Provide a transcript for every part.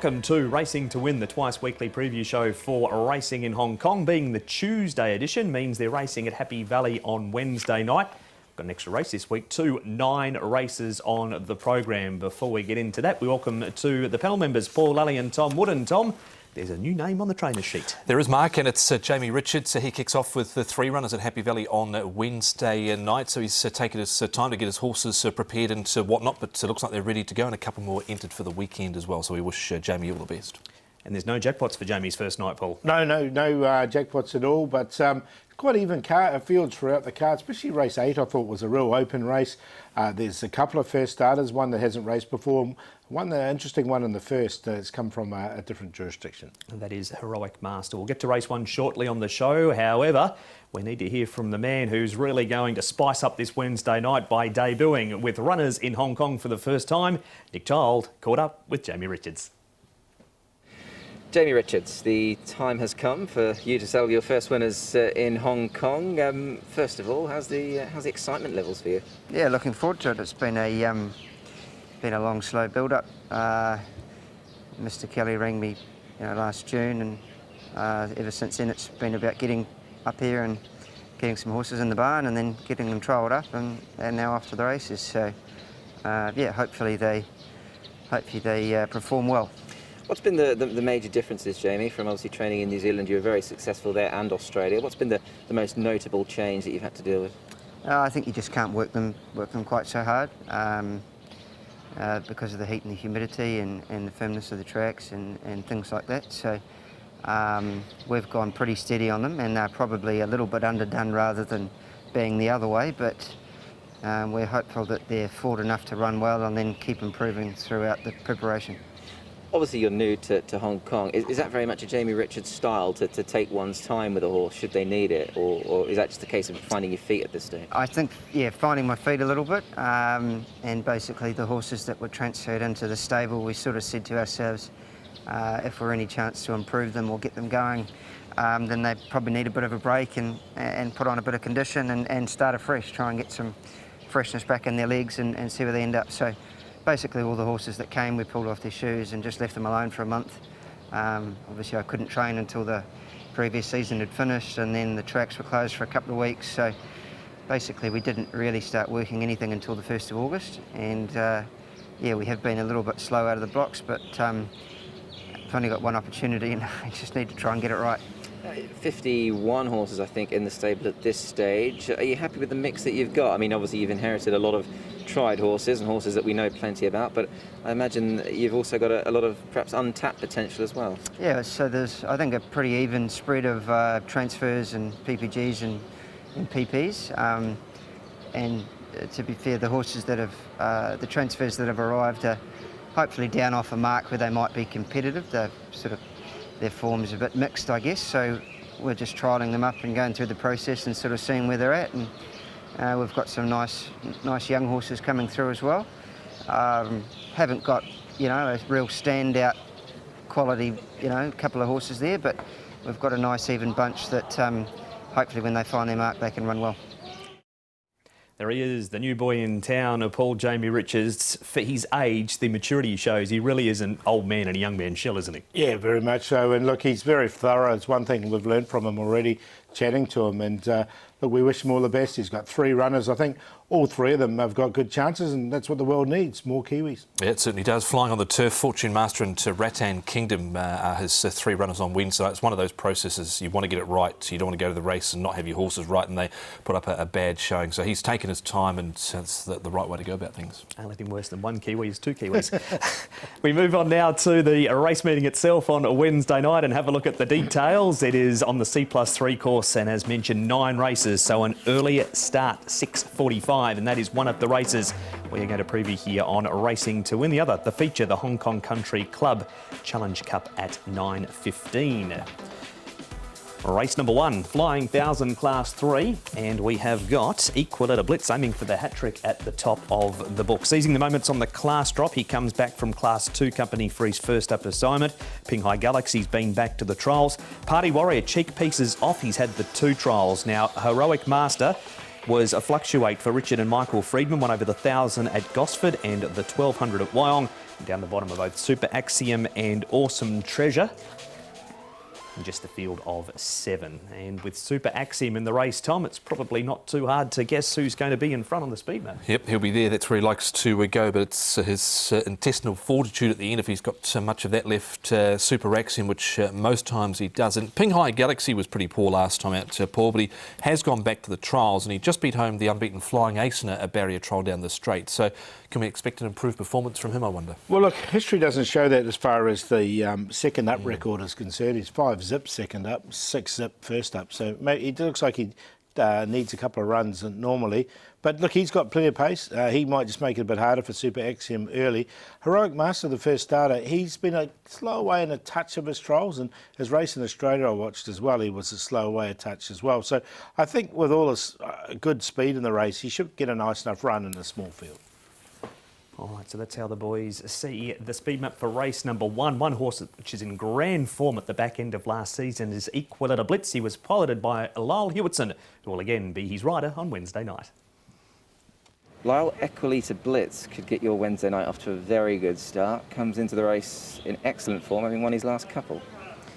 Welcome to Racing to Win, the twice-weekly preview show for racing in Hong Kong. Being the Tuesday edition means they're racing at Happy Valley on Wednesday night. Got an extra race this week too, 9 races on the program. Before we get into that, we welcome to the panel members Paul Lally and Tom Wooden. Tom, there's a new name on the trainer sheet. There is, Mark, and it's Jamie Richards. He kicks off with the 3 runners at Happy Valley on Wednesday night. So he's taken his time to get his horses prepared and whatnot, but it looks like they're ready to go, and a couple more entered for the weekend as well. So we wish Jamie all the best. And there's no jackpots for Jamie's first night, Paul. No jackpots at all, but quite even fields throughout the card, especially race 8 I thought was a real open race. There's a couple of first starters, one that hasn't raced before, the interesting one in the first has come from a different jurisdiction. And that is Heroic Master. We'll get to race 1 shortly on the show. However, we need to hear from the man who's really going to spice up this Wednesday night by debuting with runners in Hong Kong for the first time. Nick Child caught up with Jamie Richards. Jamie Richards, the time has come for you to sell your first winners in Hong Kong. First of all, how's the excitement levels for you? Yeah, looking forward to it. It's been a long, slow build-up. Mr. Kelly rang me, last June, and ever since then it's been about getting up here and getting some horses in the barn, and then getting them trialled up, and now off to the races. So, yeah, hopefully they perform well. What's been the major differences, Jamie, from obviously training in New Zealand? You were very successful there, and Australia. What's been the most notable change that you've had to deal with? I think you just can't work them quite so hard because of the heat and the humidity and the firmness of the tracks and things like that. So we've gone pretty steady on them, and they're probably a little bit underdone rather than being the other way, but we're hopeful that they're forward enough to run well and then keep improving throughout the preparation. Obviously you're new to Hong Kong. Is that very much a Jamie Richards style to take one's time with a horse should they need it, or is that just a case of finding your feet at this stage? I think, yeah, finding my feet a little bit, and basically the horses that were transferred into the stable, we sort of said to ourselves, if we're any chance to improve them or get them going, then they probably need a bit of a break and put on a bit of condition and start afresh, try and get some freshness back in their legs and see where they end up. So basically all the horses that came, we pulled off their shoes and just left them alone for a month. Obviously I couldn't train until the previous season had finished, and then the tracks were closed for a couple of weeks. So basically we didn't really start working anything until the 1st of August. And yeah, we have been a little bit slow out of the blocks, but we've only got one opportunity and we just need to try and get it right. 51 horses, I think, in the stable at this stage. Are you happy with the mix that you've got? I mean, obviously you've inherited a lot of tried horses and horses that we know plenty about, but I imagine you've also got a lot of perhaps untapped potential as well. Yeah, so there's, I think, a pretty even spread of transfers and PPGs and PPs. And to be fair, the horses that have, the transfers that have arrived are hopefully down off a mark where they might be competitive. They're sort of, their form's a bit mixed, I guess, so we're just trialling them up and going through the process and sort of seeing where they're at. And we've got some nice young horses coming through as well. Haven't got, a real standout quality, couple of horses there, but we've got a nice even bunch that hopefully when they find their mark they can run well. There he is, the new boy in town, Paul Jamie Richards. For his age, the maturity shows he really is an old man and a young man shell, isn't he? Yeah, very much so. And look, he's very thorough. It's one thing we've learned from him already, chatting to him. And look, we wish him all the best. He's got 3 runners. I think all 3 of them have got good chances, and that's what the world needs, more Kiwis. Yeah, it certainly does. Flying on the turf, Fortune Master and Rattan Kingdom are his 3 runners on Wednesday. It's one of those processes, you want to get it right. You don't want to go to the race and not have your horses right, and they put up a bad showing. So he's taken his time, and it's the right way to go about things. Anything worse than 1 Kiwi is 2 Kiwis. We move on now to the race meeting itself on a Wednesday night and have a look at the details. It is on the C+3 course, and as mentioned, 9 races, so an early start, 6:45, and that is one of the races we're going to preview here on Racing to Win. The other, the feature, the Hong Kong Country Club Challenge Cup at 9:15. Race number 1, Flying 1000 Class 3, and we have got Equalita Blitz aiming for the hat-trick at the top of the book. Seizing the moments on the class drop, he comes back from Class 2 company for his first up assignment. Pinghai Galaxy's been back to the trials. Party Warrior cheek pieces off, he's had the 2 trials. Now, Heroic Master, was a fluctuate for Richard and Michael Friedman, won over the 1,000 at Gosford and the 1,200 at Wyong. And down the bottom of both Super Axiom and Awesome Treasure. And just a field of 7. And with Super Axiom in the race, Tom, it's probably not too hard to guess who's going to be in front on the speed map. Yep, he'll be there. That's where he likes to go, but it's his intestinal fortitude at the end, if he's got much of that left. Super Axiom, which most times he doesn't. Pinghai Galaxy was pretty poor last time out, Paul, but he has gone back to the trials, and he just beat home the unbeaten Flying Ace in a barrier trial down the straight. So can we expect an improved performance from him, I wonder? Well, look, history doesn't show that as far as the second up record is concerned. He's 5 zip second up, 6 zip first up. So it looks like he needs a couple of runs normally. But look, he's got plenty of pace. He might just make it a bit harder for Super Axiom early. Heroic Master, the first starter, he's been a slow away in a touch of his trials, and his race in Australia I watched as well, he was a slow away a touch as well. So I think with all his good speed in the race, he should get a nice enough run in a small field. All right, so that's how the boys see the speed map for race number 1. One horse which is in grand form at the back end of last season is Equalita Blitz. He was piloted by Lyle Hewitson, who will again be his rider on Wednesday night. Lyle Equalita Blitz could get your Wednesday night off to a very good start. Comes into the race in excellent form, having won his last couple.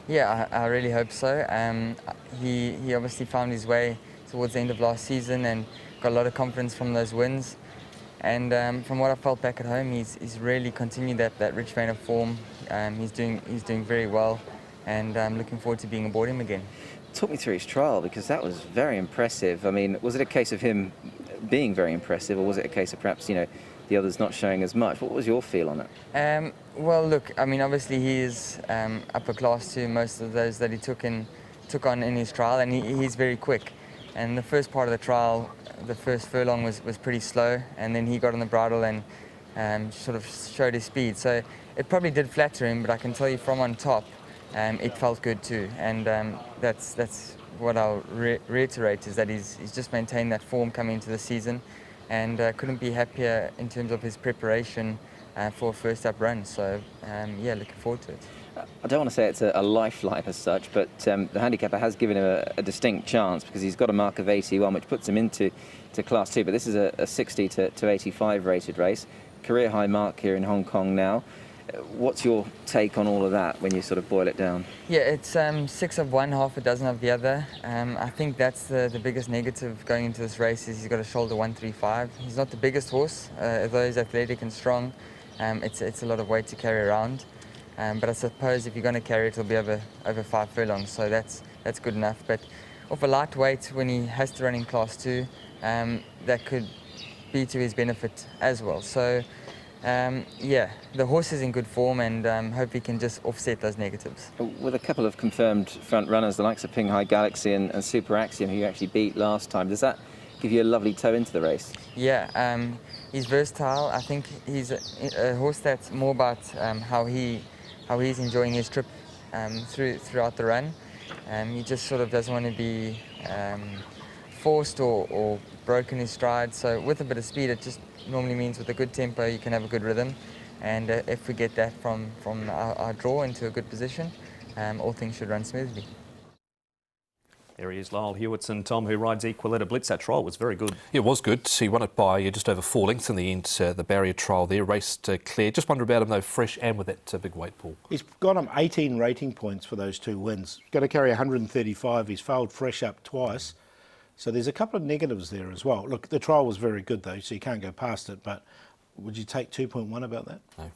Yeah, I really hope so. He obviously found his way towards the end of last season and got a lot of confidence from those wins. And from what I felt back at home, he's really continued that rich vein of form. He's doing very well, and I'm looking forward to being aboard him again. Talk me through his trial, because that was very impressive. I mean, was it a case of him being very impressive, or was it a case of perhaps, you know, the others not showing as much? What was your feel on it? Well, look, I mean, obviously he is upper class to most of those that he took on in his trial, and he's very quick. And the first part of the trial, the first furlong was pretty slow, and then he got on the bridle and sort of showed his speed. So it probably did flatter him, but I can tell you from on top, it felt good too. And that's what I'll reiterate, is that he's just maintained that form coming into the season, and couldn't be happier in terms of his preparation for a first up run. So yeah, looking forward to it. I don't want to say it's a lifeline as such, but the handicapper has given him a distinct chance, because he's got a mark of 81, which puts him into Class 2. But this is a 60 to 85 rated race. Career high mark here in Hong Kong now. What's your take on all of that when you sort of boil it down? Yeah, it's 6 of one, half a dozen of the other. I think that's the biggest negative going into this race, is he's got a shoulder 135. He's not the biggest horse, although he's athletic and strong. It's a lot of weight to carry around. But I suppose if you're going to carry it, it'll be over 5 furlongs, so that's good enough. But off a lightweight, when he has to run in Class 2, that could be to his benefit as well. So yeah, the horse is in good form, and hope he can just offset those negatives. With a couple of confirmed front runners, the likes of Pinghai Galaxy and Super Axiom, who you actually beat last time, does that give you a lovely toe into the race? Yeah, he's versatile. I think he's a horse that's more about how he's enjoying his trip throughout the run. He just sort of doesn't want to be forced or broken his stride. So with a bit of speed, it just normally means with a good tempo you can have a good rhythm. And if we get that from our draw into a good position, all things should run smoothly. There he is, Lyle Hewitson, Tom, who rides Equalita Blitz. That trial was very good. It was good. He won it by just over 4 lengths in the end, the barrier trial there. Raced clear. Just wonder about him, though, fresh and with that big weight pull. He's got him 18 rating points for those 2 wins. He's got to carry 135. He's failed fresh up twice. So there's a couple of negatives there as well. Look, the trial was very good, though, so you can't go past it. But would you take 2.1 about that? No.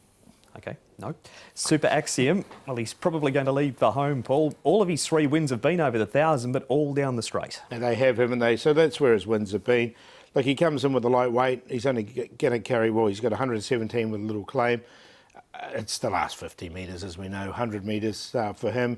Okay, no. Super Axiom, well, he's probably going to leave the home, Paul. All of his 3 wins have been over the 1,000, but all down the straight. And they have, haven't they? So that's where his wins have been. Like, he comes in with a lightweight. He's only going to carry, well, he's got 117 with a little claim. It's the last 50 metres, as we know, 100 metres for him.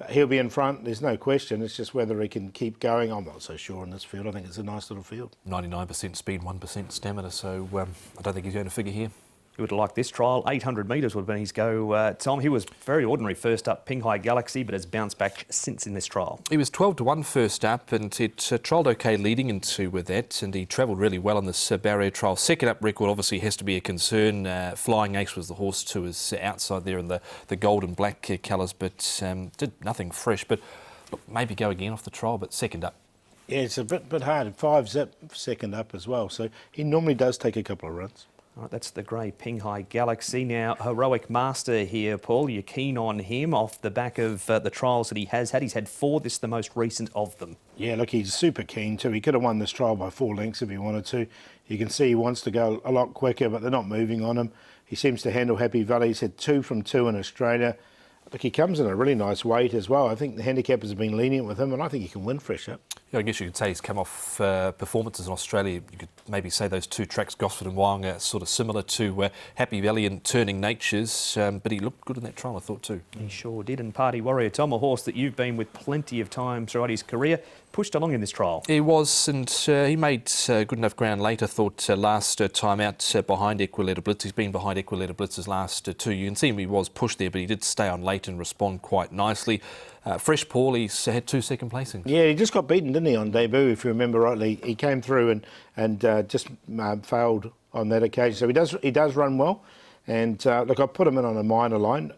He'll be in front, there's no question. It's just whether he can keep going. I'm not so sure in this field. I think it's a nice little field. 99% speed, 1% stamina, so I don't think he's going to figure here. He would have liked this trial. 800 metres would have been his go, Tom. He was very ordinary first up, Pinghai Galaxy, but has bounced back since in this trial. He was 12 to 1 first up, and it trialled okay leading into with that, and he travelled really well on this barrier trial. Second up record obviously has to be a concern. Flying Ace was the horse to his outside there in the gold and black colours, but did nothing fresh. But look, maybe go again off the trial, but second up. Yeah, it's a bit hard. 5 zip second up as well. So he normally does take a couple of runs. All right, that's the grey Pinghai Galaxy. Now, Heroic Master here, Paul. You're keen on him off the back of the trials that he has had. He's had 4. This is the most recent of them. Yeah, look, he's super keen too. He could have won this trial by 4 lengths if he wanted to. You can see he wants to go a lot quicker, but they're not moving on him. He seems to handle Happy Valley. He's had 2 from 2 in Australia. Look, he comes in a really nice weight as well. I think the handicappers have been lenient with him, and I think he can win fresh up. Yeah, I guess you could say he's come off performances in Australia. You could maybe say those 2 tracks, Gosford and Wyong, are sort of similar to Happy Valley and Turning Natures, but he looked good in that trial, I thought, too. He sure did. And Party Warrior Tom, a horse that you've been with plenty of time throughout his career, pushed along in this trial. He was, and he made good enough ground late, I thought, last time out behind Equiletter Blitz. He's been behind Equiletter Blitz's last 2. You can see him, he was pushed there, but he did stay on late and respond quite nicely. Fresh Paul, he's had 2 second placings. Yeah, he just got beaten, didn't he, on debut, if you remember rightly. He came through and just failed on that occasion. So he does run well. And look, I put him in on a minor line.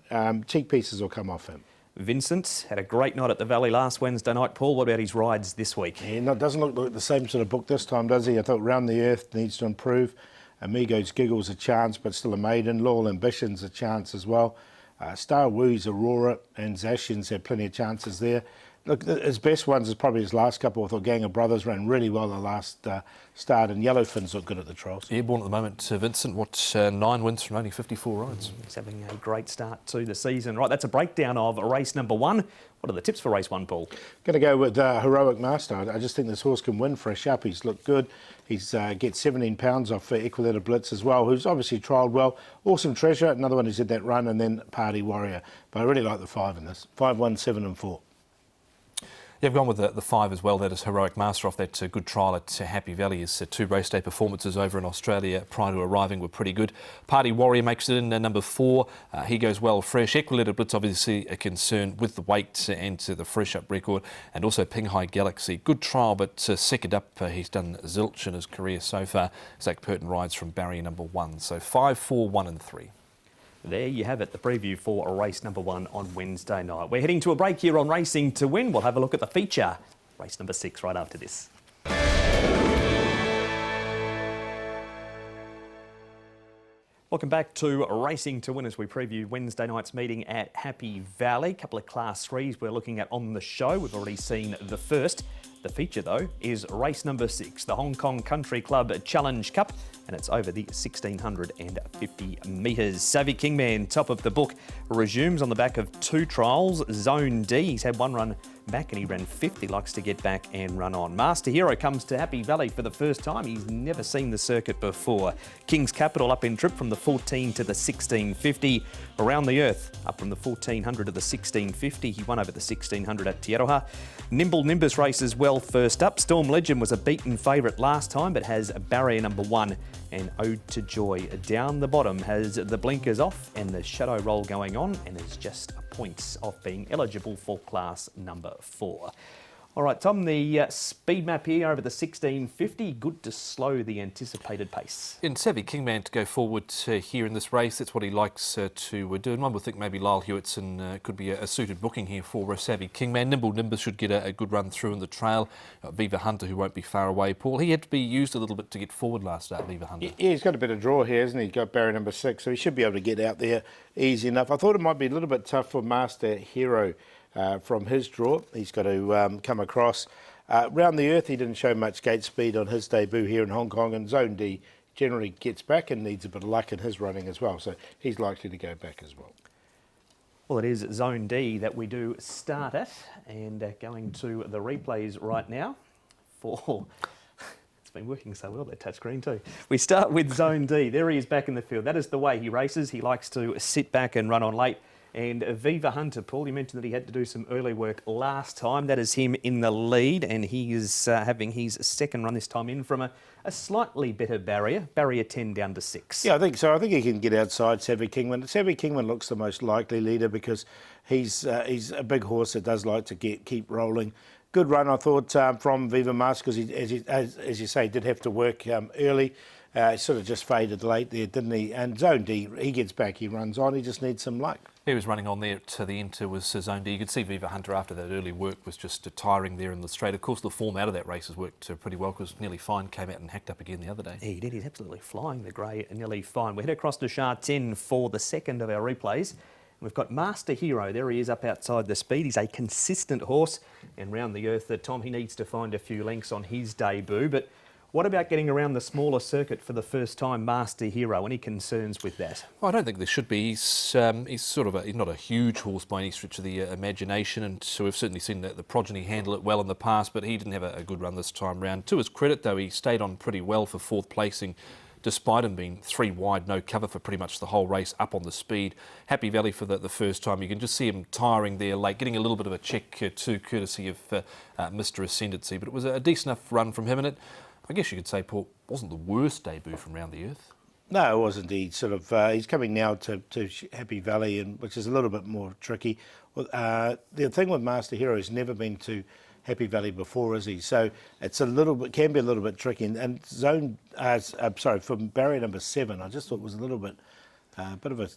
Cheek pieces will come off him. Vincent had a great night at the Valley last Wednesday night. Paul, what about his rides this week? Yeah, doesn't look like the same sort of book this time, does he? I thought Round the Earth needs to improve. Amigo's Giggle's a chance, but still a maiden. Loyal Ambition's a chance as well. Star Woo's Aurora and Zashian's had plenty of chances there. Look, his best ones is probably his last couple. I thought Gang of Brothers ran really well the last start, and Yellowfin's look good at the trials. Airborne at the moment, Vincent. 9 wins from only 54 rides? He's having a great start to the season. Right, that's a breakdown of race number 1. What are the tips for race 1, Paul? Going to go with Heroic Master. I just think this horse can win fresh up. He's looked good. He's gets 17 pounds off Equiletter Blitz as well, who's obviously trialled well. Awesome Treasure, another one who's had that run, and then Party Warrior. But I really like the 5 in this. 5, 1, 7 and 4. Yeah, I've gone with the 5 as well. That is Heroic Master off that good trial at Happy Valley. His 2 race day performances over in Australia prior to arriving were pretty good. Party Warrior makes it in number 4. He goes well fresh. Equiletter Blitz obviously a concern with the weight and the fresh up record. And also Pinghai Galaxy. Good trial, but second up he's done zilch in his career so far. Zach Purton rides from barrier number 1. So 5, 4, 1 and 3. There you have it, the preview for race number 1 on Wednesday night. We're heading to a break here on Racing to Win. We'll have a look at the feature, race number 6, right after this. Welcome back to Racing to Win as we preview Wednesday night's meeting at Happy Valley. A couple of Class 3s we're looking at on the show. We've already seen the first. The feature, though, is race number 6, the Hong Kong Country Club Challenge Cup, and it's over the 1,650 metres. Savvy Kingman, top of the book, resumes on the back of 2 trials. Zone D, he's had 1 run back and he ran 5th. He likes to get back and run on. Master Hero comes to Happy Valley for the first time. He's never seen the circuit before. King's Capital up in trip from the 14 to the 1650. Around the Earth up from the 1400 to the 1650. He won over the 1600 at Te Aroha. Nimble Nimbus races well first up. Storm Legend was a beaten favourite last time but has barrier number 1. And Ode to Joy down the bottom has the blinkers off and the shadow roll going on and is just a point off being eligible for class number 4. All right, Tom, the speed map here over the 1650, good to slow the anticipated pace. In Savvy Kingman to go forward here in this race, that's what he likes to do. And one would think maybe Lyle Hewitson could be a suited booking here for Savvy Kingman. Nimble Nimbus should get a good run through in the trail. Viva Hunter, who won't be far away. Paul, he had to be used a little bit to get forward last start, Viva Hunter. Yeah, he's got a bit of draw here, hasn't he? He's got barrier number 6, so he should be able to get out there easy enough. I thought it might be a little bit tough for Master Hero. From his draw, he's got to come across. Round the Earth, he didn't show much gate speed on his debut here in Hong Kong, and Zone D generally gets back and needs a bit of luck in his running as well, so he's likely to go back as well. Well, it is Zone D that we do start at, and going to the replays right now for... It's been working so well, that touchscreen too. We start with Zone D. There he is back in the field. That is the way he races. He likes to sit back and run on late. And Viva Hunter, Paul, you mentioned that he had to do some early work last time. That is him in the lead, and he is having his second run this time in from a slightly better barrier 10 down to 6. Yeah, I think so. I think he can get outside Savvy Kingman. Savvy Kingman looks the most likely leader because he's a big horse that does like to keep rolling. Good run, I thought, from Viva Master because, as you say, did have to work early. Sort of just faded late there, didn't he? And Zone D, he gets back, he runs on, he just needs some luck. He was running on there to the end was Zone D. You could see Viva Hunter after that early work was just tiring there in the straight. Of course, the form out of that race has worked pretty well because Nearly Fine came out and hacked up again the other day. He did. He's absolutely flying, the grey Nearly Fine. We head across to Shah 10 for the second of our replays. We've got Master Hero. There he is up outside the speed. He's a consistent horse. And round the earth, Tom, he needs to find a few lengths on his debut. But what about getting around the smaller circuit for the first time, Master Hero? Any concerns with that? Well, I don't think there should be. He's sort of he's not a huge horse by any stretch of the imagination, and so we've certainly seen the progeny handle it well in the past, but he didn't have a good run this time round. To his credit, though, he stayed on pretty well for fourth placing, despite him being 3 wide, no cover for pretty much the whole race, up on the speed. Happy Valley for the first time. You can just see him tiring there late, getting a little bit of a check too, courtesy of Mr. Ascendancy, but it was a decent enough run from him, and I guess you could say, Paul, wasn't the worst debut from round the earth. No, it wasn't. He's coming now to Happy Valley, and which is a little bit more tricky. The thing with Master Hero, he's never been to Happy Valley before, is he? So it's can be a little bit tricky. And from barrier number 7, I just thought it was a little bit, bit of a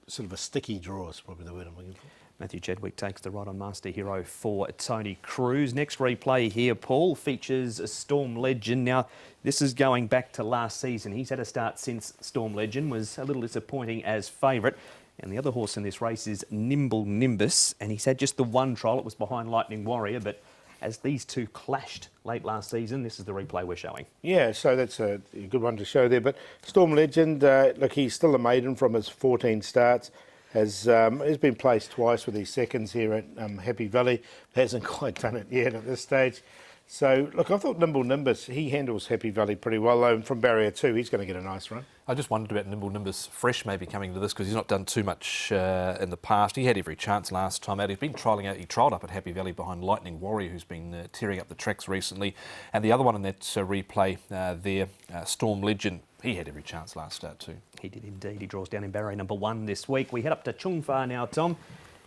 sort of a sticky draw is probably the word I'm looking for. Matthew Chadwick takes the ride on Master Hero for Tony Cruz. Next replay here, Paul, features a Storm Legend. Now, this is going back to last season. He's had a start since Storm Legend was a little disappointing as favourite. And the other horse in this race is Nimble Nimbus, and he's had just the one trial. It was behind Lightning Warrior, but as these two clashed late last season, this is the replay we're showing. Yeah, so that's a good one to show there. But Storm Legend, look, he's still a maiden from his 14 starts. Has been placed twice with his seconds here at Happy Valley. Hasn't quite done it yet at this stage. So, look, I thought Nimble Nimbus, he handles Happy Valley pretty well, though. And from barrier 2, he's going to get a nice run. I just wondered about Nimble Nimbus fresh maybe coming to this because he's not done too much in the past. He had every chance last time out. He's been trialling out. He trialled up at Happy Valley behind Lightning Warrior, who's been tearing up the tracks recently. And the other one in that replay there, Storm Legend, he had every chance last start too. He did indeed. He draws down in barrier number 1 this week. We head up to Chungfa now, Tom.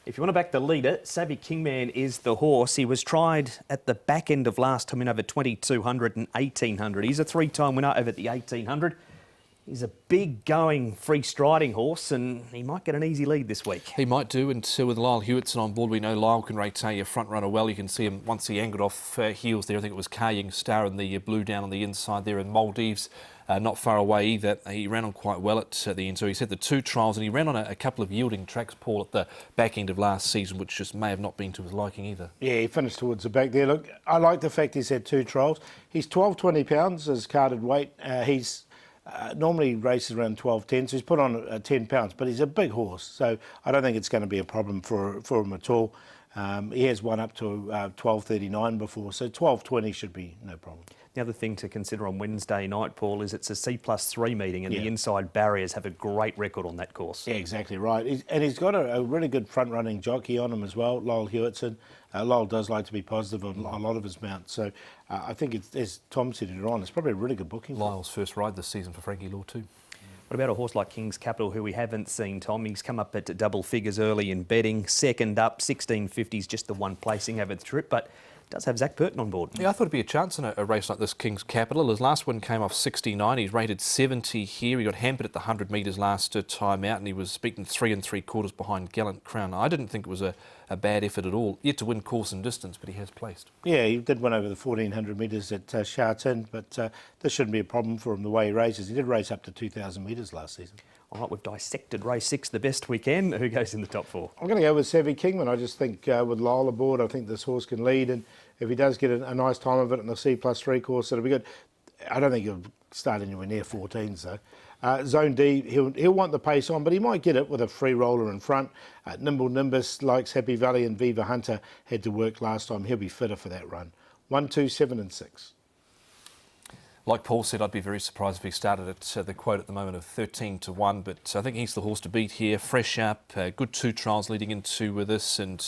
If you want to back the leader, Savvy Kingman is the horse. He was tried at the back end of last time in over 2200 and 1800. He's a 3-time winner over the 1800. He's a big going free striding horse, and he might get an easy lead this week. He might do, and with Lyle Hewitson on board, we know Lyle can rate a front runner well. You can see him once he angled off heels there. I think it was Kaying Star in the blue down on the inside there in Maldives. Not far away either. He ran on quite well at the end. So he's had the 2 trials, and he ran on a couple of yielding tracks, Paul, at the back end of last season, which just may have not been to his liking either. Yeah, he finished towards the back there. Look, I like the fact he's had 2 trials. He's 12-20 pounds as carded weight. He's normally races around 12-10, so he's put on 10 pounds, but he's a big horse, so I don't think it's going to be a problem for him at all. He has won up to 12.39 before, so 12.20 should be no problem. The other thing to consider on Wednesday night, Paul, is it's a C+3 meeting, and the inside barriers have a great record on that course. Yeah, exactly right. And he's got a really good front-running jockey on him as well, Lyle Hewitson. Lyle does like to be positive on a lot of his mounts, so I think, as Tom said it on, it's probably a really good booking. Lyle's first ride this season for Frankie Law too. What about a horse like King's Capital, who we haven't seen, Tom? He's come up at double figures early in betting, second up, 1650s, just the one placing over the trip, but does have Zach Burton on board. Yeah, I thought it'd be a chance in a race like this, King's Capital. His last one came off 69. He's rated 70 here. He got hampered at the 100 metres last time out, and he was beaten 3 3/4 behind Gallant Crown. I didn't think it was a bad effort at all. Yet to win course and distance, but he has placed. Yeah, he did win over the 1400 metres at Shah 10, but this shouldn't be a problem for him the way he races. He did race up to 2,000 metres last season. All right, we've dissected race 6 the best we can. Who goes in the top 4? I'm going to go with Savvy Kingman. I just think with Lyle aboard, I think this horse can lead, and if he does get a nice time of it in the C+3 course, it'll be good. I don't think he'll start anywhere near 14s though. Zone D, he'll want the pace on, but he might get it with a free roller in front. Nimble Nimbus likes Happy Valley, and Viva Hunter had to work last time. He'll be fitter for that run. 1, 2, 7 and 6. Like Paul said, I'd be very surprised if he started at the quote at the moment of 13-1, but I think he's the horse to beat here. Fresh up, good 2 trials leading into this, and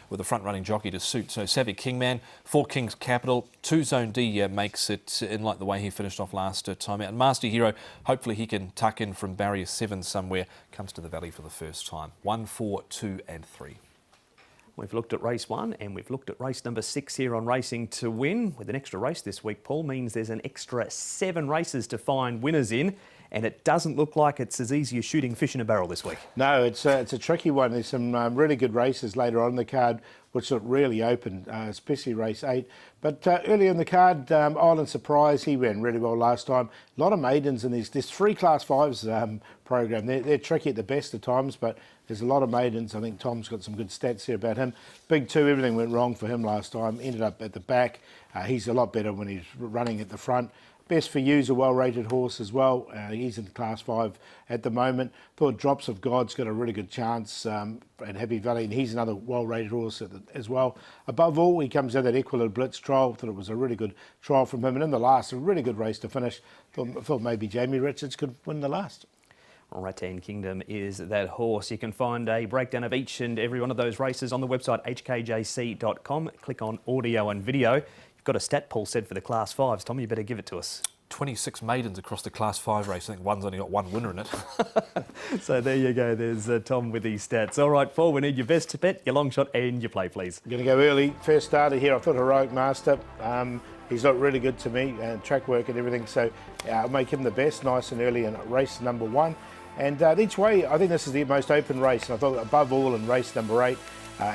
with a front-running jockey to suit. So Savvy Kingman, 4 King's Capital, 2 Zone D makes it in like the way he finished off last time out. And Master Hero, hopefully he can tuck in from barrier 7 somewhere, comes to the Valley for the first time. 1, 4, 2 and 3. We've looked at race 1 and we've looked at race number 6 here on Racing to Win. With an extra race this week, Paul, means there's an extra 7 races to find winners in, and it doesn't look like it's as easy as shooting fish in a barrel this week. No, it's a tricky one. There's some really good races later on in the card which look really open, especially race 8. But early in the card, Island Surprise, he ran really well last time. A lot of maidens in these. There's 3 Class 5s program. They're tricky at the best of times, but there's a lot of maidens. I think Tom's got some good stats here about him. Big 2, everything went wrong for him last time. Ended up at the back. He's a lot better when he's running at the front. Best for You's a well-rated horse as well. He's in Class 5 at the moment. Thought Drops of God's got a really good chance at Happy Valley, and he's another well-rated horse as well. Above all, he comes out that Equilib Blitz trial. Thought it was a really good trial from him. And in the last, a really good race to finish. Thought maybe Jamie Richards could win the last. Rattan Kingdom is that horse. You can find a breakdown of each and every one of those races on the website hkjc.com. Click on audio and video. You've got a stat pool said for the Class 5s. Tom, you better give it to us. 26 maidens across the Class 5 race. I think one's only got 1 winner in it. So there you go. There's Tom with his stats. All right, Paul, we need your best bet, your long shot and your play, please. I'm going to go early. First starter here, I thought Heroic Master. He's looked really good to me, and track work and everything. So I'll make him the best, nice and early in race number 1. And each way, I think this is the most open race. And I thought above all in race number 8,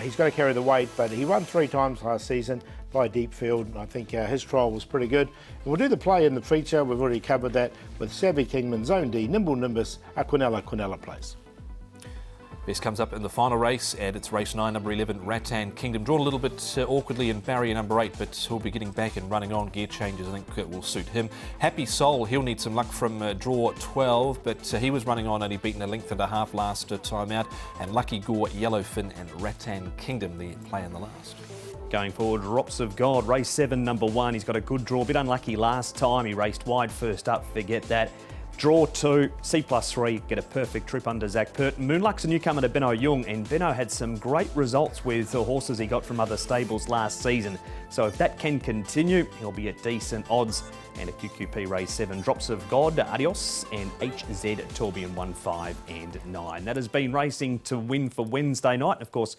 he's got to carry the weight, but he won 3 times last season by deep field. I think his trial was pretty good. And we'll do the play in the feature. We've already covered that with Savvy Kingman, Zone D, Nimble Nimbus, Quinella Place. Best comes up in the final race, and it's race 9, number 11, Rattan Kingdom. Drawn a little bit awkwardly in barrier number 8, but he'll be getting back and running on. Gear changes, I think, will suit him. Happy Soul, he'll need some luck from draw 12, but he was running on, only beaten a length and a half last time out. And Lucky Gore, Yellowfin and Rattan Kingdom, the play in the last. Going forward, Drops of God, race 7, number 1. He's got a good draw, a bit unlucky last time. He raced wide first up, forget that. Draw 2, C+3, get a perfect trip under Zach Pert. Moonluck's a newcomer to Benno Jung, and Benno had some great results with the horses he got from other stables last season. So if that can continue, he'll be at decent odds. And a QQP race 7, Drops of God, Adios, and HZ Tourbillon 1, 5 and 9. That has been Racing to Win for Wednesday night. Of course,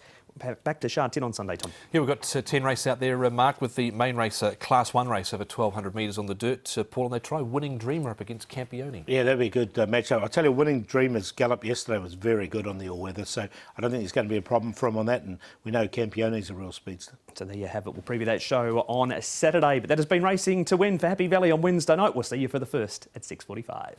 back to Sha Tin on Sunday, Tom. Yeah, we've got 10 races out there, Mark, with the main race, Class 1 race over 1,200 metres on the dirt. Paul, and they try Winning Dreamer up against Campione. Yeah, that'd be a good matchup. I'll tell you, Winning Dreamer's gallop yesterday was very good on the all-weather, so I don't think there's going to be a problem for him on that, and we know Campione's a real speedster. So there you have it. We'll preview that show on Saturday. But that has been Racing to Win for Happy Valley on Wednesday night. We'll see you for the first at 6:45.